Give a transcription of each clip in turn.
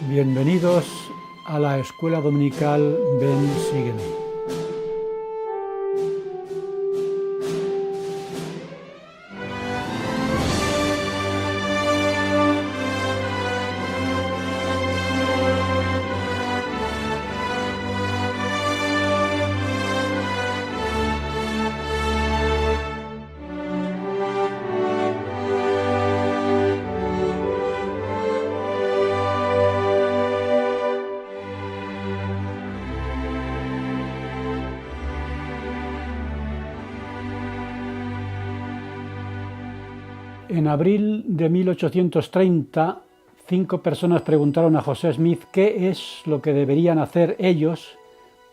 Bienvenidos a la escuela dominical Ven, sígueme. En abril de 1830, 5 personas preguntaron a José Smith qué es lo que deberían hacer ellos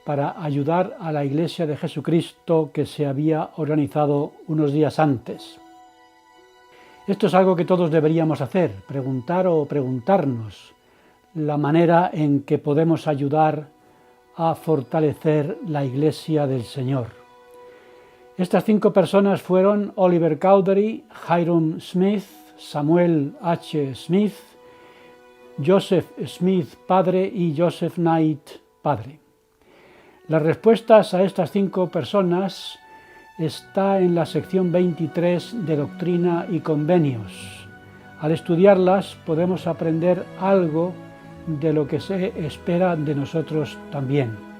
para ayudar a la Iglesia de Jesucristo que se había organizado unos días antes. Esto es algo que todos deberíamos hacer, preguntar o preguntarnos la manera en que podemos ayudar a fortalecer la Iglesia del Señor. Estas 5 personas fueron Oliver Cowdery, Hyrum Smith, Samuel H. Smith, Joseph Smith padre y Joseph Knight padre. Las respuestas a estas 5 personas está en la sección 23 de Doctrina y Convenios. Al estudiarlas podemos aprender algo de lo que se espera de nosotros también.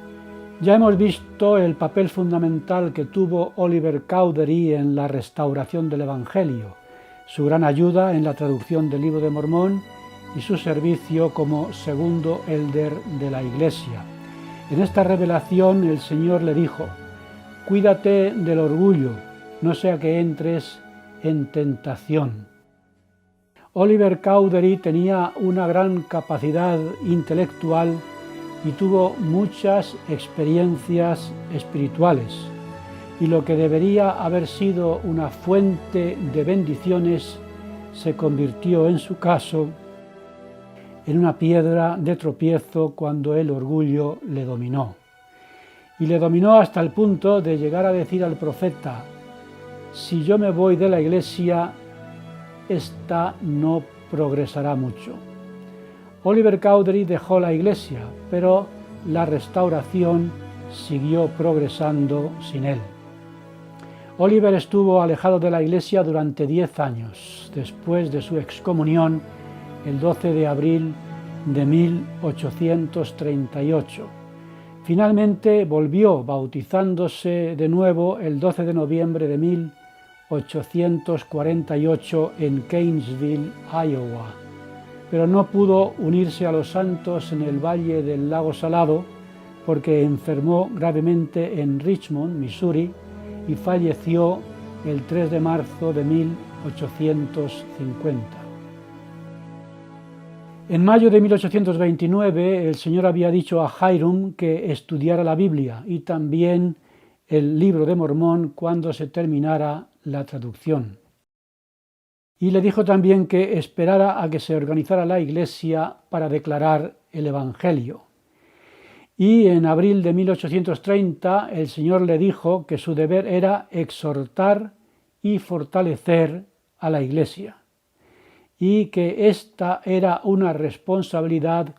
Ya hemos visto el papel fundamental que tuvo Oliver Cowdery en la restauración del Evangelio, su gran ayuda en la traducción del Libro de Mormón y su servicio como segundo elder de la Iglesia. En esta revelación el Señor le dijo: «Cuídate del orgullo, no sea que entres en tentación». Oliver Cowdery tenía una gran capacidad intelectual y tuvo muchas experiencias espirituales, y lo que debería haber sido una fuente de bendiciones se convirtió en su caso en una piedra de tropiezo cuando el orgullo le dominó. Y le dominó hasta el punto de llegar a decir al profeta: «Si yo me voy de la iglesia, esta no progresará mucho». Oliver Cowdery dejó la iglesia, pero la restauración siguió progresando sin él. Oliver estuvo alejado de la iglesia durante 10 años, después de su excomunión el 12 de abril de 1838. Finalmente volvió, bautizándose de nuevo el 12 de noviembre de 1848 en Gainesville, Iowa. Pero no pudo unirse a los santos en el Valle del Lago Salado porque enfermó gravemente en Richmond, Missouri, y falleció el 3 de marzo de 1850. En mayo de 1829 el Señor había dicho a Hyrum que estudiara la Biblia y también el Libro de Mormón cuando se terminara la traducción. Y le dijo también que esperara a que se organizara la iglesia para declarar el Evangelio. Y en abril de 1830 el Señor le dijo que su deber era exhortar y fortalecer a la iglesia, y que esta era una responsabilidad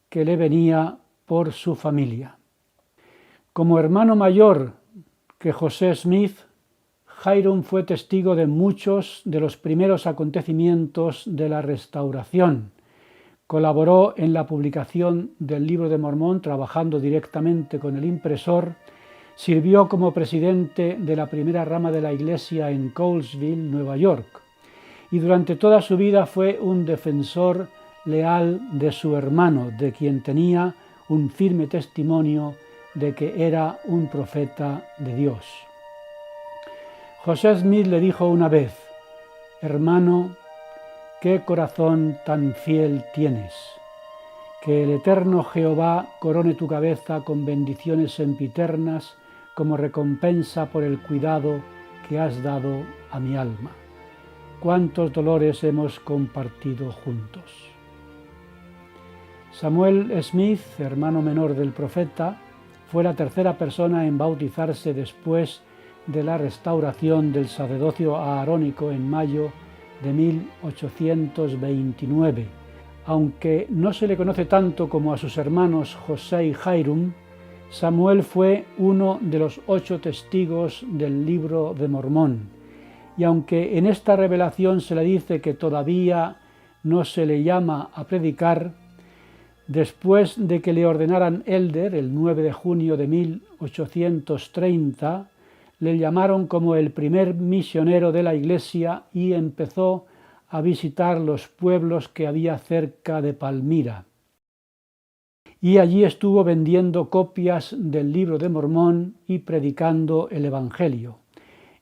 que le venía por su familia. Como hermano mayor que José Smith, Hyrum fue testigo de muchos de los primeros acontecimientos de la restauración. Colaboró en la publicación del Libro de Mormón trabajando directamente con el impresor, sirvió como presidente de la primera rama de la iglesia en Colesville, Nueva York, y durante toda su vida fue un defensor leal de su hermano, de quien tenía un firme testimonio de que era un profeta de Dios. José Smith le dijo una vez: «Hermano, qué corazón tan fiel tienes. Que el eterno Jehová corone tu cabeza con bendiciones sempiternas como recompensa por el cuidado que has dado a mi alma. Cuántos dolores hemos compartido juntos». Samuel Smith, hermano menor del profeta, fue la tercera persona en bautizarse después de la restauración del sacerdocio aarónico en mayo de 1829, Aunque no se le conoce tanto como a sus hermanos José y Jairum, Samuel fue uno de los 8 testigos del Libro de Mormón, y aunque en esta revelación se le dice que todavía no se le llama a predicar, después de que le ordenaran elder el 9 de junio de 1830, le llamaron como el primer misionero de la Iglesia y empezó a visitar los pueblos que había cerca de Palmira. Y allí estuvo vendiendo copias del Libro de Mormón y predicando el Evangelio.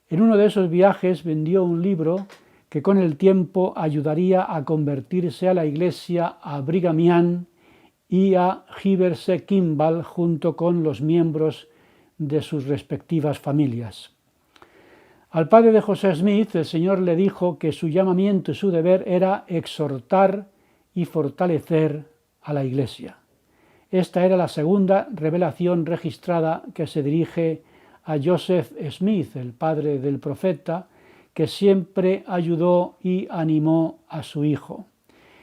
En uno de esos viajes vendió un libro que con el tiempo ayudaría a convertirse a la Iglesia a Brigham Young y a Heber C. Kimball junto con los miembros de sus respectivas familias. Al padre de José Smith, el Señor le dijo que su llamamiento y su deber era exhortar y fortalecer a la Iglesia. Esta era la segunda revelación registrada que se dirige a Joseph Smith, el padre del profeta, que siempre ayudó y animó a su hijo.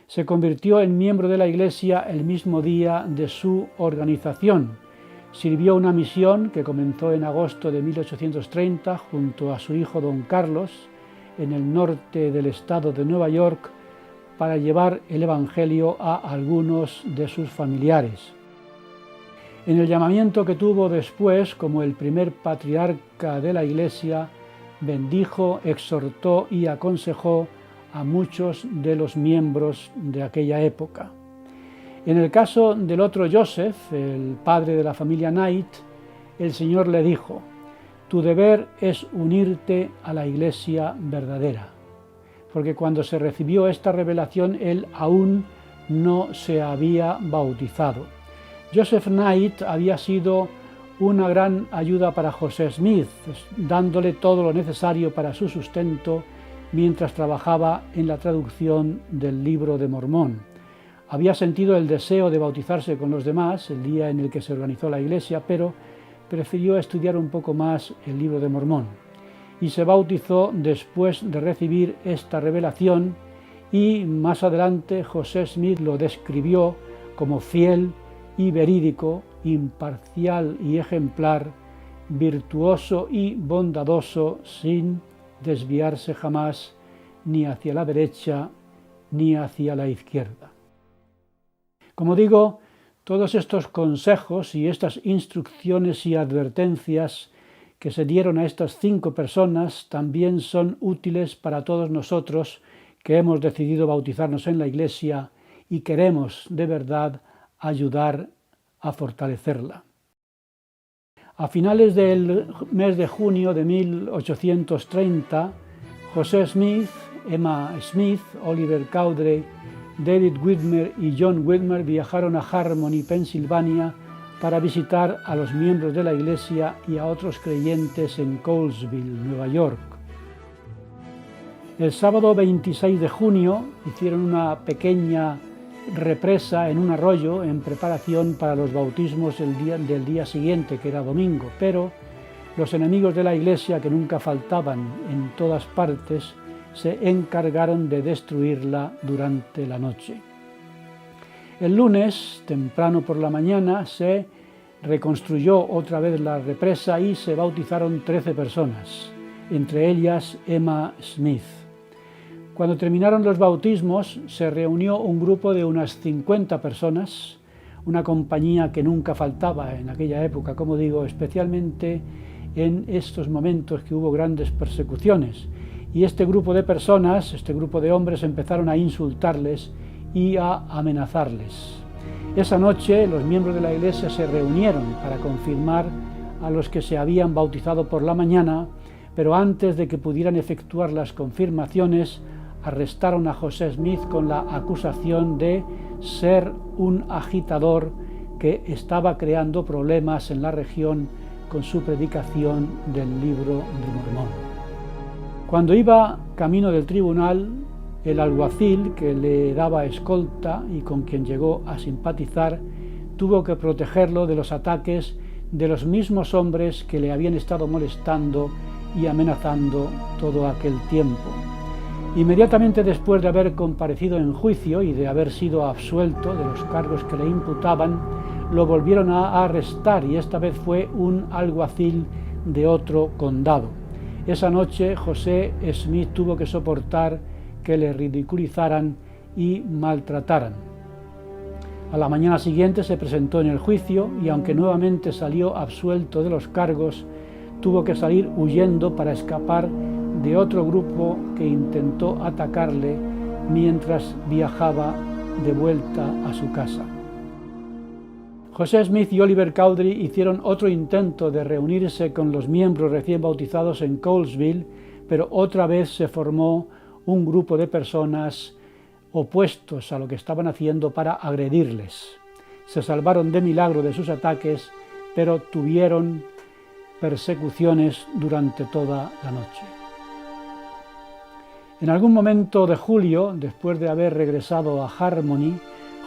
Se convirtió en miembro de la Iglesia el mismo día de su organización. Sirvió una misión que comenzó en agosto de 1830 junto a su hijo don Carlos en el norte del estado de Nueva York para llevar el Evangelio a algunos de sus familiares. En el llamamiento que tuvo después como el primer patriarca de la Iglesia, bendijo, exhortó y aconsejó a muchos de los miembros de aquella época. En el caso del otro Joseph, el padre de la familia Knight, el Señor le dijo: tu deber es unirte a la Iglesia verdadera, porque cuando se recibió esta revelación él aún no se había bautizado. Joseph Knight había sido una gran ayuda para José Smith, dándole todo lo necesario para su sustento mientras trabajaba en la traducción del Libro de Mormón. Había sentido el deseo de bautizarse con los demás el día en el que se organizó la Iglesia, pero prefirió estudiar un poco más el Libro de Mormón y se bautizó después de recibir esta revelación, y más adelante José Smith lo describió como fiel y verídico, imparcial y ejemplar, virtuoso y bondadoso, sin desviarse jamás ni hacia la derecha ni hacia la izquierda. Como digo, todos estos consejos y estas instrucciones y advertencias que se dieron a estas 5 personas también son útiles para todos nosotros que hemos decidido bautizarnos en la Iglesia y queremos de verdad ayudar a fortalecerla. A finales del mes de junio de 1830, José Smith, Emma Smith, Oliver Cowdery, David Whitmer y John Whitmer viajaron a Harmony, Pensilvania, para visitar a los miembros de la Iglesia y a otros creyentes en Colesville, Nueva York. El sábado 26 de junio hicieron una pequeña represa en un arroyo en preparación para los bautismos del día siguiente, que era domingo, pero los enemigos de la Iglesia, que nunca faltaban en todas partes, se encargaron de destruirla durante la noche. El lunes, temprano por la mañana, se reconstruyó otra vez la represa y se bautizaron 13 personas, entre ellas Emma Smith. Cuando terminaron los bautismos, se reunió un grupo de unas 50 personas, una compañía que nunca faltaba en aquella época, como digo, especialmente en estos momentos que hubo grandes persecuciones. Y este grupo de personas, este grupo de hombres, empezaron a insultarles y a amenazarles. Esa noche los miembros de la Iglesia se reunieron para confirmar a los que se habían bautizado por la mañana, pero antes de que pudieran efectuar las confirmaciones, arrestaron a José Smith con la acusación de ser un agitador que estaba creando problemas en la región con su predicación del Libro de Mormón. Cuando iba camino del tribunal, el alguacil que le daba escolta y con quien llegó a simpatizar, tuvo que protegerlo de los ataques de los mismos hombres que le habían estado molestando y amenazando todo aquel tiempo. Inmediatamente después de haber comparecido en juicio y de haber sido absuelto de los cargos que le imputaban, lo volvieron a arrestar y esta vez fue un alguacil de otro condado. Esa noche José Smith tuvo que soportar que le ridiculizaran y maltrataran. A la mañana siguiente se presentó en el juicio y aunque nuevamente salió absuelto de los cargos, tuvo que salir huyendo para escapar de otro grupo que intentó atacarle mientras viajaba de vuelta a su casa. José Smith y Oliver Cowdery hicieron otro intento de reunirse con los miembros recién bautizados en Colesville, pero otra vez se formó un grupo de personas opuestos a lo que estaban haciendo para agredirles. Se salvaron de milagro de sus ataques, pero tuvieron persecuciones durante toda la noche. En algún momento de julio, después de haber regresado a Harmony,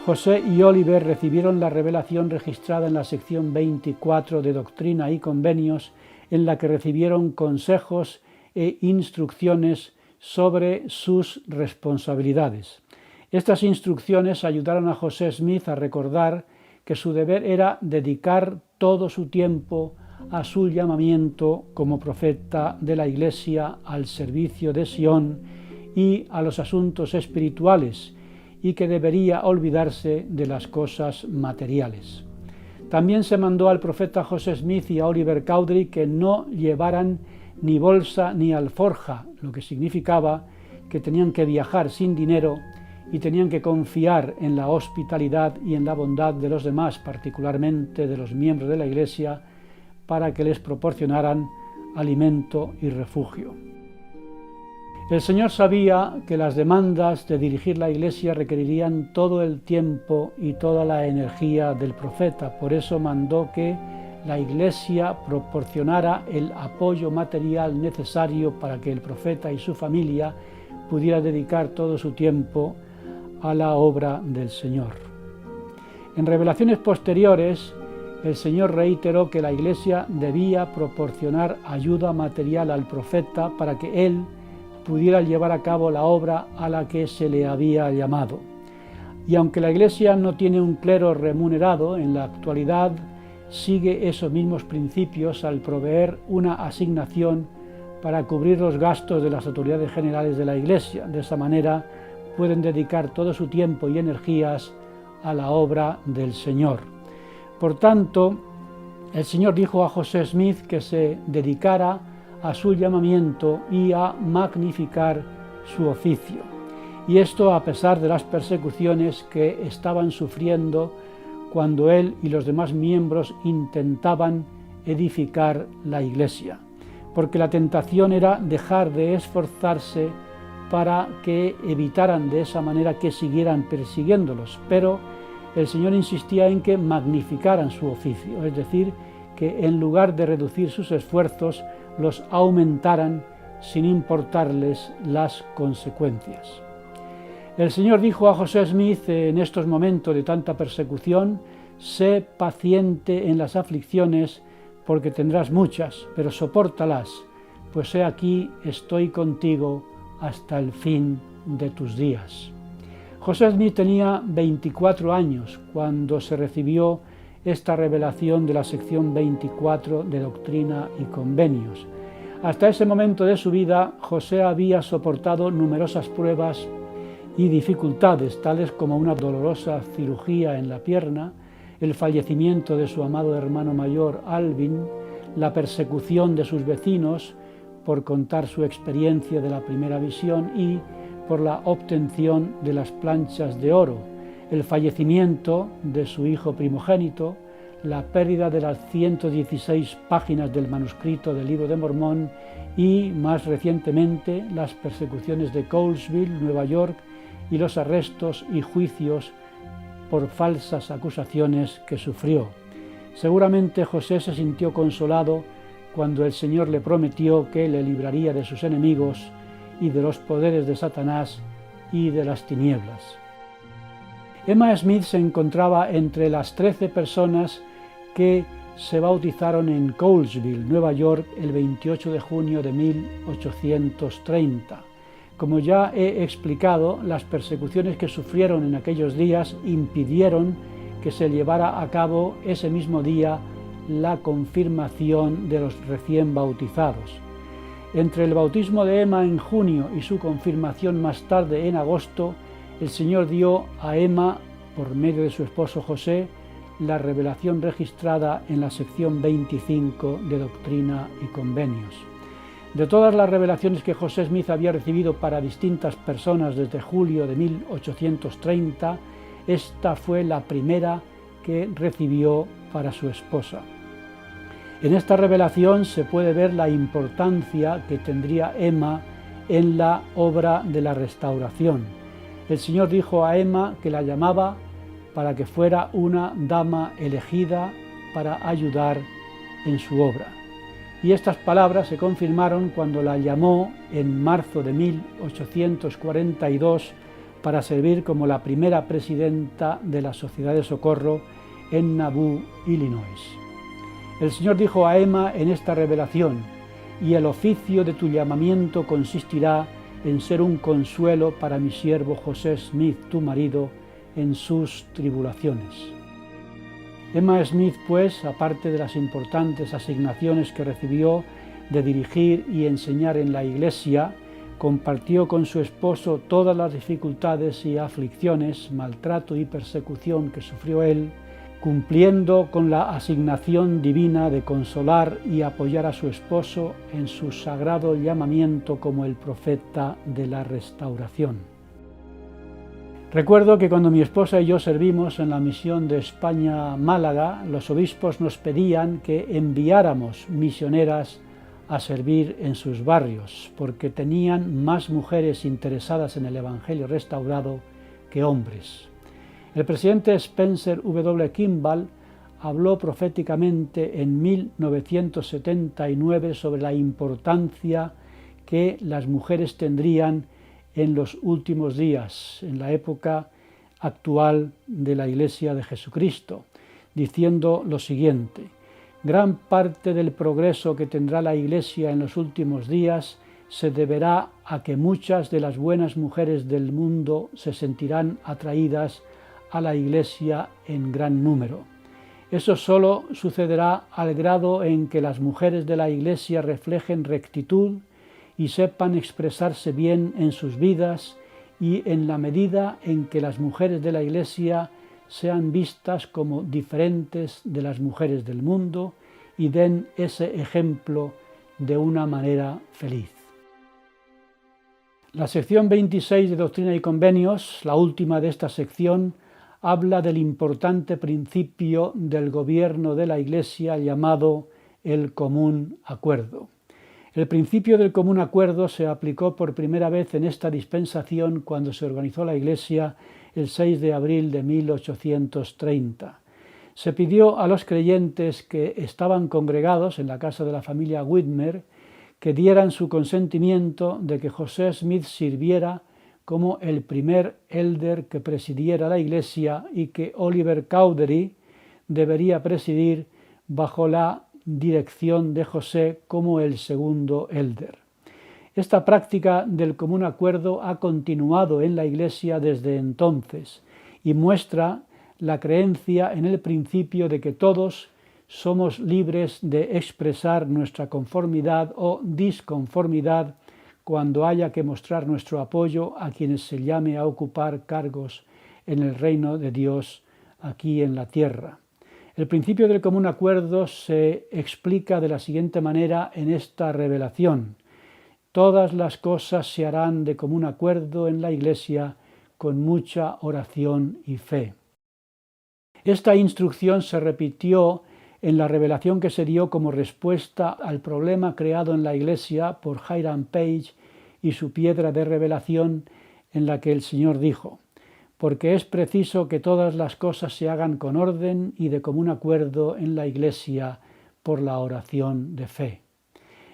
José y Oliver recibieron la revelación registrada en la sección 24 de Doctrina y Convenios, en la que recibieron consejos e instrucciones sobre sus responsabilidades. Estas instrucciones ayudaron a José Smith a recordar que su deber era dedicar todo su tiempo a su llamamiento como profeta de la Iglesia, al servicio de Sion y a los asuntos espirituales, y que debería olvidarse de las cosas materiales. También se mandó al profeta José Smith y a Oliver Cowdery que no llevaran ni bolsa ni alforja, lo que significaba que tenían que viajar sin dinero y tenían que confiar en la hospitalidad y en la bondad de los demás, particularmente de los miembros de la Iglesia, para que les proporcionaran alimento y refugio. El Señor sabía que las demandas de dirigir la Iglesia requerirían todo el tiempo y toda la energía del profeta. Por eso mandó que la Iglesia proporcionara el apoyo material necesario para que el profeta y su familia pudiera dedicar todo su tiempo a la obra del Señor. En revelaciones posteriores, el Señor reiteró que la Iglesia debía proporcionar ayuda material al profeta para que él pudiera llevar a cabo la obra a la que se le había llamado. Y aunque la Iglesia no tiene un clero remunerado, en la actualidad sigue esos mismos principios al proveer una asignación para cubrir los gastos de las autoridades generales de la Iglesia. De esa manera pueden dedicar todo su tiempo y energías a la obra del Señor. Por tanto, el Señor dijo a José Smith que se dedicara a su llamamiento y a magnificar su oficio. Y esto a pesar de las persecuciones que estaban sufriendo cuando él y los demás miembros intentaban edificar la Iglesia, porque la tentación era dejar de esforzarse para que evitaran de esa manera que siguieran persiguiéndolos, pero el Señor insistía en que magnificaran su oficio, es decir, que en lugar de reducir sus esfuerzos, los aumentaran sin importarles las consecuencias. El Señor dijo a José Smith en estos momentos de tanta persecución: sé paciente en las aflicciones, porque tendrás muchas, pero sopórtalas, pues he aquí estoy contigo hasta el fin de tus días. José Smith tenía 24 años cuando se recibió esta revelación de la sección 24 de Doctrina y Convenios. Hasta ese momento de su vida, José había soportado numerosas pruebas y dificultades, tales como una dolorosa cirugía en la pierna, el fallecimiento de su amado hermano mayor Alvin, la persecución de sus vecinos por contar su experiencia de la primera visión y por la obtención de las planchas de oro, el fallecimiento de su hijo primogénito, la pérdida de las 116 páginas del manuscrito del Libro de Mormón y, más recientemente, las persecuciones de Colesville, Nueva York, y los arrestos y juicios por falsas acusaciones que sufrió. Seguramente José se sintió consolado cuando el Señor le prometió que le libraría de sus enemigos y de los poderes de Satanás y de las tinieblas. Emma Smith se encontraba entre las 13 personas que se bautizaron en Colesville, Nueva York, el 28 de junio de 1830. Como ya he explicado, las persecuciones que sufrieron en aquellos días impidieron que se llevara a cabo ese mismo día la confirmación de los recién bautizados. Entre el bautismo de Emma en junio y su confirmación más tarde en agosto, el Señor dio a Emma, por medio de su esposo José, la revelación registrada en la sección 25 de Doctrina y Convenios. De todas las revelaciones que José Smith había recibido para distintas personas desde julio de 1830, esta fue la primera que recibió para su esposa. En esta revelación se puede ver la importancia que tendría Emma en la obra de la restauración. El Señor dijo a Emma que la llamaba para que fuera una dama elegida para ayudar en su obra. Y estas palabras se confirmaron cuando la llamó en marzo de 1842 para servir como la primera presidenta de la Sociedad de Socorro en Nauvoo, Illinois. El Señor dijo a Emma en esta revelación: «Y el oficio de tu llamamiento consistirá en ser un consuelo para mi siervo José Smith, tu marido, en sus tribulaciones». Emma Smith, pues, aparte de las importantes asignaciones que recibió de dirigir y enseñar en la Iglesia, compartió con su esposo todas las dificultades y aflicciones, maltrato y persecución que sufrió él, cumpliendo con la asignación divina de consolar y apoyar a su esposo en su sagrado llamamiento como el profeta de la restauración. Recuerdo que cuando mi esposa y yo servimos en la misión de España-Málaga, los obispos nos pedían que enviáramos misioneras a servir en sus barrios, porque tenían más mujeres interesadas en el Evangelio restaurado que hombres. El presidente Spencer W. Kimball habló proféticamente en 1979 sobre la importancia que las mujeres tendrían en los últimos días, en la época actual de la Iglesia de Jesucristo, diciendo lo siguiente: «Gran parte del progreso que tendrá la Iglesia en los últimos días se deberá a que muchas de las buenas mujeres del mundo se sentirán atraídas a la Iglesia en gran número. Eso solo sucederá al grado en que las mujeres de la Iglesia reflejen rectitud y sepan expresarse bien en sus vidas, y en la medida en que las mujeres de la Iglesia sean vistas como diferentes de las mujeres del mundo y den ese ejemplo de una manera feliz». La sección 26 de Doctrina y Convenios, la última de esta sección, habla del importante principio del gobierno de la Iglesia llamado el común acuerdo. El principio del común acuerdo se aplicó por primera vez en esta dispensación cuando se organizó la Iglesia el 6 de abril de 1830. Se pidió a los creyentes que estaban congregados en la casa de la familia Whitmer que dieran su consentimiento de que José Smith sirviera como el primer elder que presidiera la Iglesia y que Oliver Cowdery debería presidir bajo la dirección de José como el segundo elder. Esta práctica del común acuerdo ha continuado en la Iglesia desde entonces y muestra la creencia en el principio de que todos somos libres de expresar nuestra conformidad o disconformidad cuando haya que mostrar nuestro apoyo a quienes se llame a ocupar cargos en el reino de Dios aquí en la tierra. El principio del común acuerdo se explica de la siguiente manera en esta revelación: «Todas las cosas se harán de común acuerdo en la Iglesia con mucha oración y fe». Esta instrucción se repitió en la revelación que se dio como respuesta al problema creado en la Iglesia por Hiram Page y su piedra de revelación, en la que el Señor dijo: «Porque es preciso que todas las cosas se hagan con orden y de común acuerdo en la Iglesia por la oración de fe».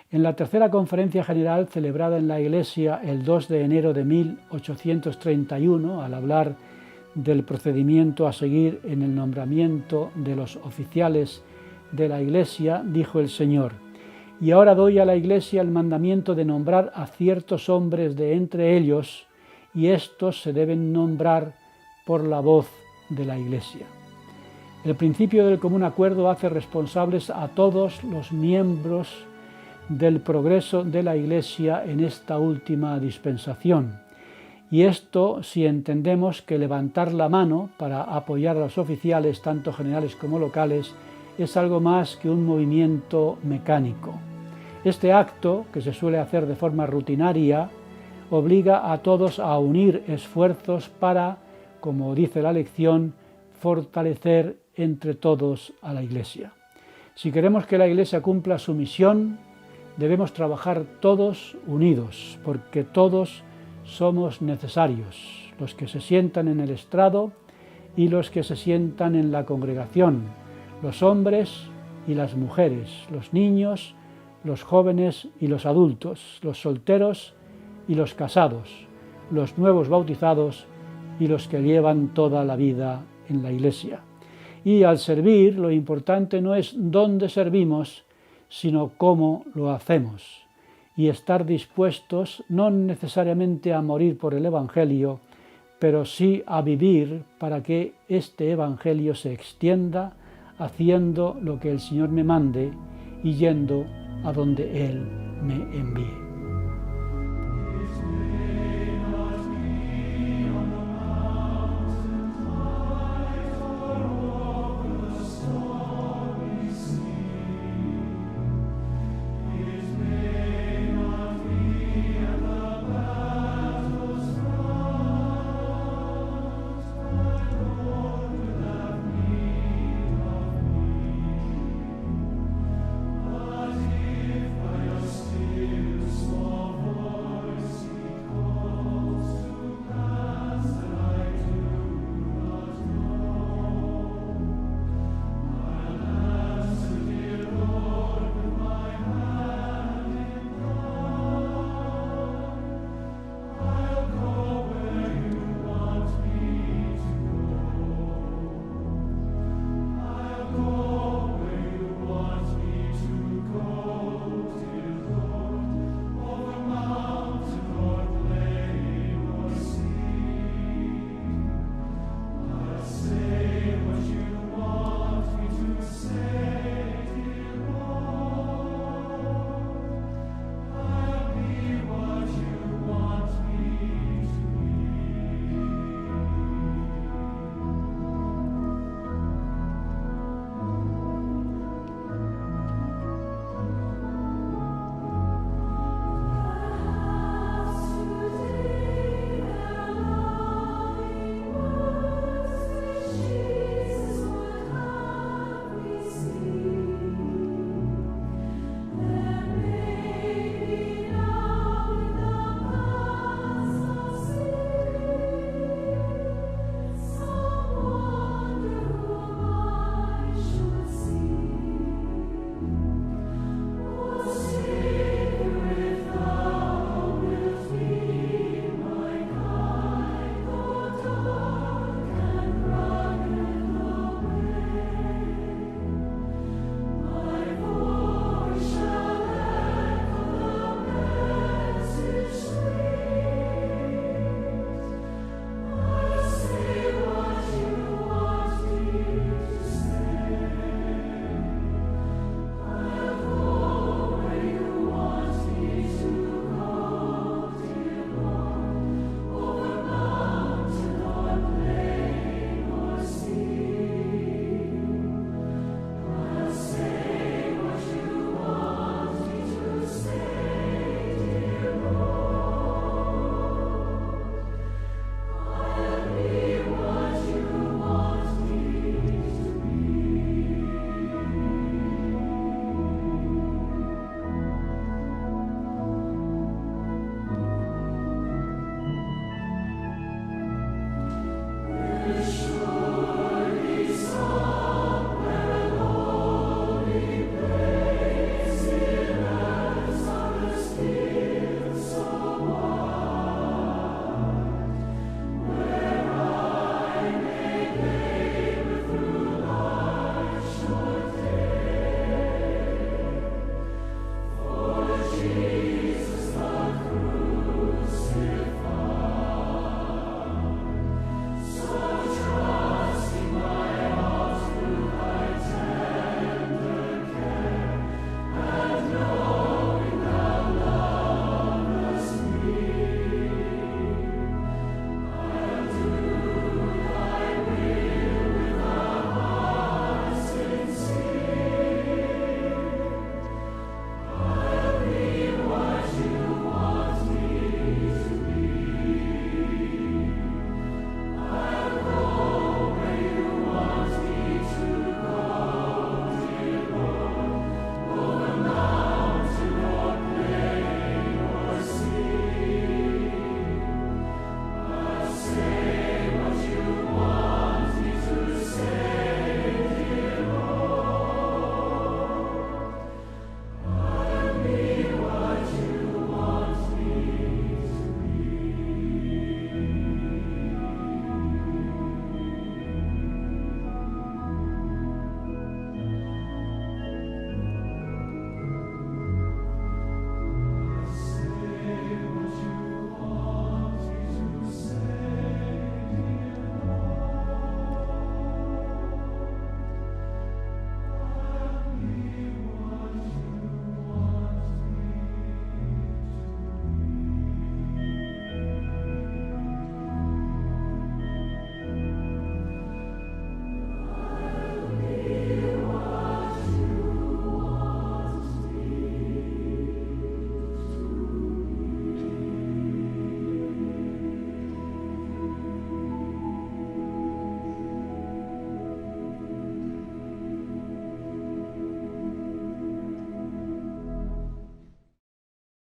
En la tercera conferencia general celebrada en la Iglesia el 2 de enero de 1831, al hablar del procedimiento a seguir en el nombramiento de los oficiales de la Iglesia, dijo el Señor: Y ahora doy a la Iglesia el mandamiento de nombrar a ciertos hombres de entre ellos, y estos se deben nombrar por la voz de la Iglesia. El principio del común acuerdo hace responsables a todos los miembros del progreso de la Iglesia en esta última dispensación. Y esto si entendemos que levantar la mano para apoyar a los oficiales, tanto generales como locales, es algo más que un movimiento mecánico. Este acto, que se suele hacer de forma rutinaria, obliga a todos a unir esfuerzos para, como dice la lección, fortalecer entre todos a la Iglesia. Si queremos que la Iglesia cumpla su misión, debemos trabajar todos unidos, porque todos somos necesarios, los que se sientan en el estrado y los que se sientan en la congregación, los hombres y las mujeres, los niños, los jóvenes y los adultos, los solteros y los casados, los nuevos bautizados y los que llevan toda la vida en la Iglesia. Y al servir, lo importante no es dónde servimos, sino cómo lo hacemos. Y estar dispuestos no necesariamente a morir por el Evangelio, pero sí a vivir para que este Evangelio se extienda, haciendo lo que el Señor me mande y yendo a donde Él me envíe.